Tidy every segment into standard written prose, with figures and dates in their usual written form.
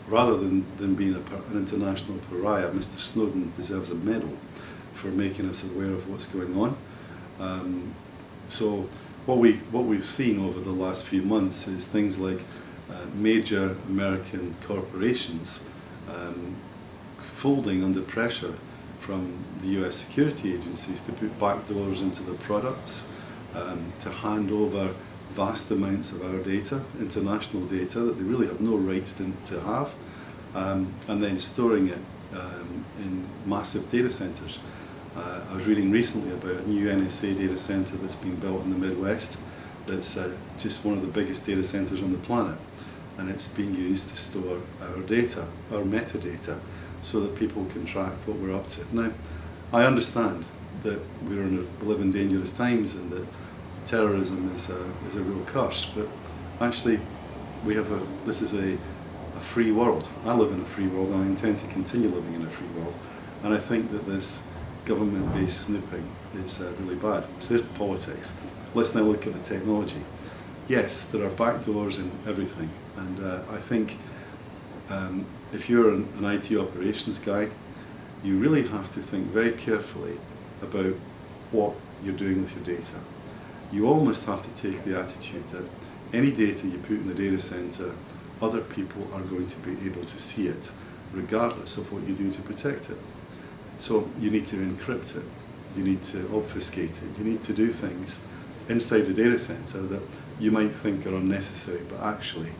rather than being an international pariah, Mr. Snowden deserves a medal for making us aware of what's going on. So what we've seen over the last few months is things like major American corporations folding under pressure from the US security agencies to put backdoors into their products, to hand over vast amounts of our data, international data, that they really have no rights to have, and then storing it in massive data centers. I was reading recently about a new NSA data center that's being built in the Midwest that's just one of the biggest data centers on the planet, and it's being used to store our data, our metadata, so that people can track what we're up to. Now, I understand that we live in dangerous times and that terrorism is a real curse, but actually this is a free world. I live in a free world and I intend to continue living in a free world, and I think that this government-based snooping is really bad. So there's the politics. Let's now look at the technology. Yes, there are backdoors in everything, and I think if you're an IT operations guy, you really have to think very carefully about what you're doing with your data. You almost have to take the attitude that any data you put in the data center, other people are going to be able to see it, regardless of what you do to protect it. So you need to encrypt it, you need to obfuscate it, you need to do things inside the data center that you might think are unnecessary, but actually,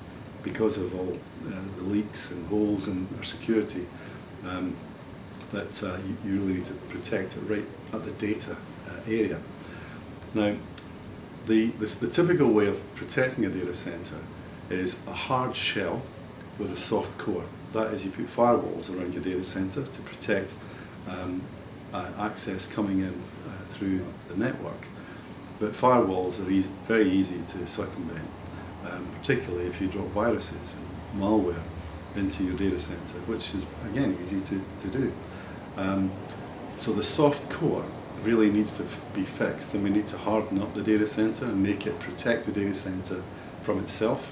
because of all the leaks and holes in our security, that you really need to protect it right at the data area. Now, the typical way of protecting a data center is a hard shell with a soft core. That is, you put firewalls around your data center to protect access coming in through the network. But firewalls are very easy to circumvent, particularly if you drop viruses and malware into your data center, which is, again, easy to do. So the soft core really needs to be fixed, and we need to harden up the data center and make it protect the data center from itself.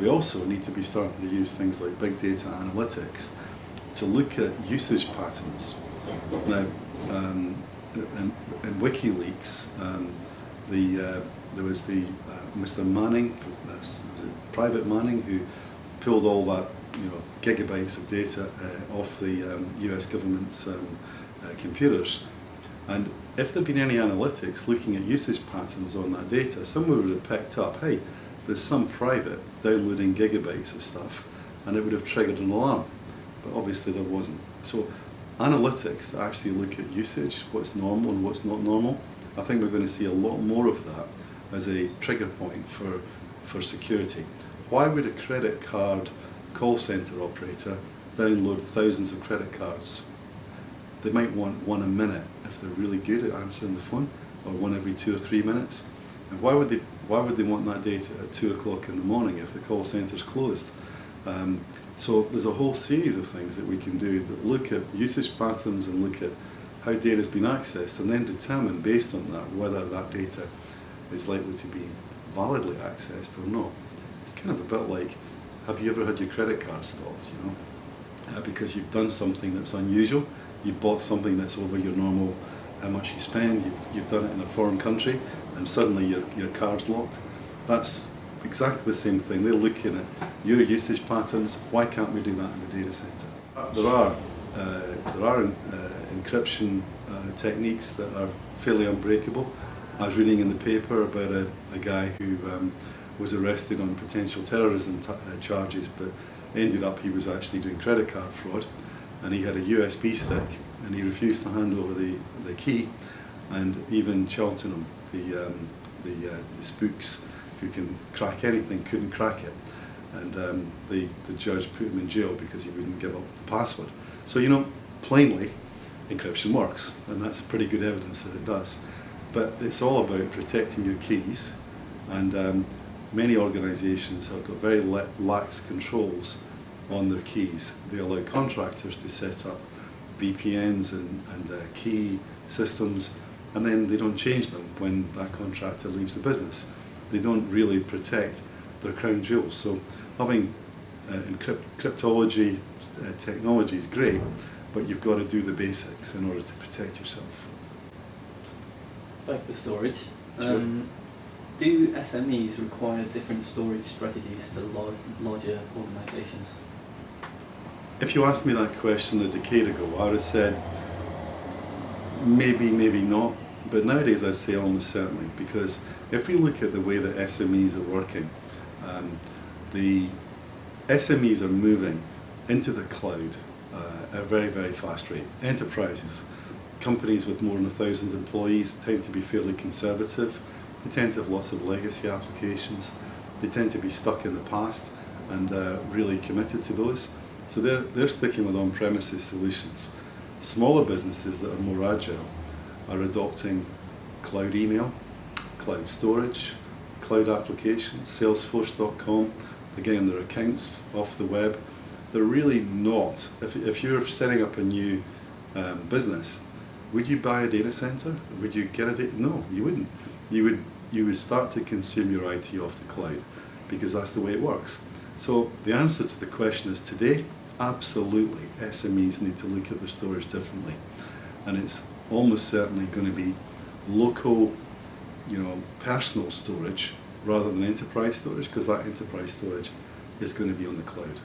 We also need to be starting to use things like big data analytics to look at usage patterns. Now, in WikiLeaks, there was the Mr. Manning, Private Manning, who pulled all that gigabytes of data off the US government's computers. And if there'd been any analytics looking at usage patterns on that data, someone would have picked up, hey, there's some private downloading gigabytes of stuff, and it would have triggered an alarm. But obviously there wasn't. So analytics that actually look at usage, what's normal and what's not normal, I think we're going to see a lot more of that as a trigger point for security. Why would a credit card call center operator download thousands of credit cards? They might want one a minute if they're really good at answering the phone, or one every 2 or 3 minutes. And why would they want that data at 2 o'clock in the morning if the call center's closed? So there's a whole series of things that we can do that look at usage patterns and look at how data has been accessed, and then determine based on that whether that data is likely to be validly accessed or not. It's kind of a bit like, have you ever had your credit card stopped? Because you've done something that's unusual. You bought something that's over your normal, how much you spend. You've done it in a foreign country, and suddenly your card's locked. That's exactly the same thing. They're looking at your usage patterns. Why can't we do that in the data center? There are encryption techniques that are fairly unbreakable. I was reading in the paper about a guy who was arrested on potential terrorism charges, but ended up he was actually doing credit card fraud, and he had a USB stick, and he refused to hand over the key, and even Cheltenham, the spooks who can crack anything, couldn't crack it, and the judge put him in jail because he wouldn't give up the password. So plainly, encryption works, and that's pretty good evidence that it does. But it's all about protecting your keys, and many organizations have got very lax controls on their keys. They allow contractors to set up VPNs and key systems, and then they don't change them when that contractor leaves the business. They don't really protect their crown jewels. So having Cryptology technology is great, but you've got to do the basics in order to protect yourself. Back to storage. Sure. Do SMEs require different storage strategies to larger organizations? If you asked me that question a decade ago, I would have said maybe, maybe not. But nowadays I'd say almost certainly, because if we look at the way that SMEs are working, the SMEs are moving into the cloud at a very, very fast rate. Enterprises, companies with more than 1,000 employees tend to be fairly conservative. They tend to have lots of legacy applications. They tend to be stuck in the past and really committed to those. So they're sticking with on-premises solutions. Smaller businesses that are more agile are adopting cloud email, cloud storage, cloud applications, Salesforce.com, again their accounts off the web. They're really not, if you're setting up a new business, would you buy a data center? Would you get a data? No, you wouldn't. You would start to consume your IT off the cloud, because that's the way it works. So the answer to the question is today, absolutely, SMEs need to look at their storage differently. And it's almost certainly going to be local, personal storage rather than enterprise storage, because that enterprise storage is going to be on the cloud.